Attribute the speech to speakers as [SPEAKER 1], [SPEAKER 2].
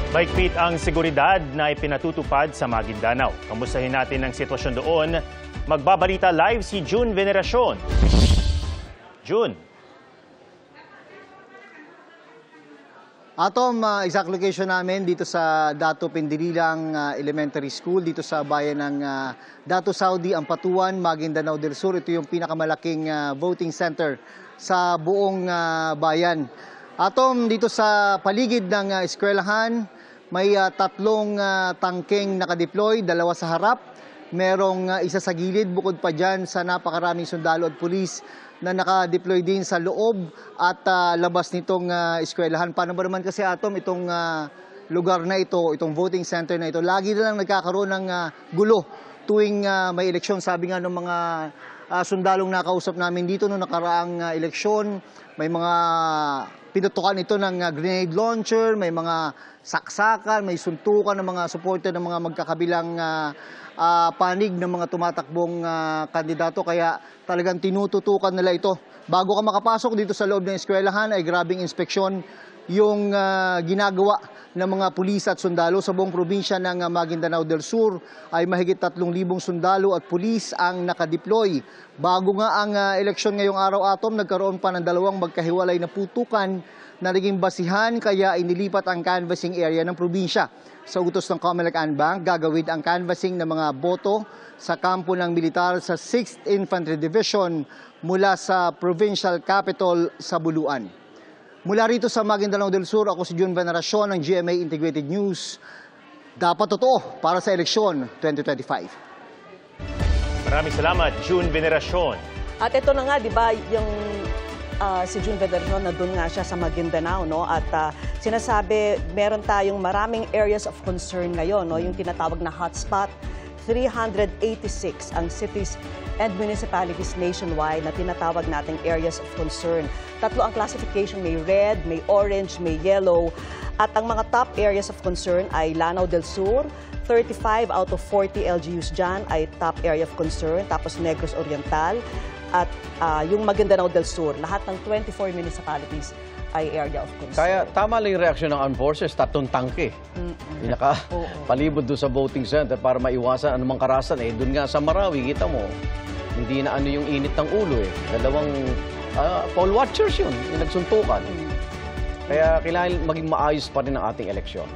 [SPEAKER 1] Mahigpit ang seguridad na ipinatutupad sa Maguindanao. Kamustahin natin ang sitwasyon doon. Magbabalita live si June Veneracion. June.
[SPEAKER 2] Atom, exact location namin dito sa Dato Pindirilang Elementary School, dito sa bayan ng Dato Saudi, Ampatuan, Maguindanao del Sur. Ito yung pinakamalaking voting center sa buong bayan. Atom, dito sa paligid ng eskwelahan, may tatlong tangkeng nakadeploy, dalawa sa harap. Merong isa sa gilid, bukod pa dyan sa napakaraming sundalo at pulis na nakadeploy din sa loob at labas nitong eskwelahan. Paano ba naman kasi, Atom, itong lugar na ito, itong voting center na ito, lagi na lang nagkakaroon ng gulo tuwing may eleksyon. Sabi nga ng mga sundalong nakausap namin dito noong nakaraang eleksyon, may mga pinutukan ito ng grenade launcher, may mga saksakan, may suntukan ng mga supporter ng mga magkakabilang panig ng mga tumatakbong kandidato. Kaya talagang tinututukan nila ito. Bago ka makapasok dito sa loob ng eskwelahan ay grabing inspeksyon yung ginagawa ng mga pulis at sundalo. Sa buong probinsya ng Maguindanao del Sur ay mahigit 3,000 sundalo at pulis ang nakadeploy. Bago nga ang eleksyon ngayong araw, Atom, nagkaroon pa ng dalawang magkahiwalay na putukan na naging basihan, kaya inilipat ang canvassing area ng probinsya. Sa utos ng Comelec Anbang, gagawin ang canvassing ng mga boto sa kampo ng militar sa 6th Infantry Division mula sa provincial capital sa Buluan. Mula rito sa Maguindanao del Sur, ako si June Veneracion ng GMA Integrated News. Dapat totoo para sa eleksyon 2025.
[SPEAKER 1] Maraming salamat, June Veneracion.
[SPEAKER 3] At ito na nga, di ba, yung si June Veneracion na doon nga siya sa Maguindanao, no? At sinasabi, meron tayong maraming areas of concern ngayon, no? Yung tinatawag na hotspot, 386 ang cities and municipalities nationwide na tinatawag nating areas of concern. 3 ang classification, may red, may orange, may yellow. At ang mga top areas of concern ay Lanao del Sur, 35 out of 40 LGUs dyan ay top area of concern. Tapos Negros Oriental at yung Maguindanao del Sur. Lahat ng 24 municipalities ay area of concern.
[SPEAKER 4] Kaya tama lang yung reaksyon ng armed forces, 3 tangke. Palibot doon sa voting center para maiwasan anumang karasan. Doon nga sa Marawi, kita mo, hindi na yung init ng ulo. Dalawang poll watchers yun, yung nagsuntukan. Kaya kailangan maging maayos pa rin ang ating eleksyon.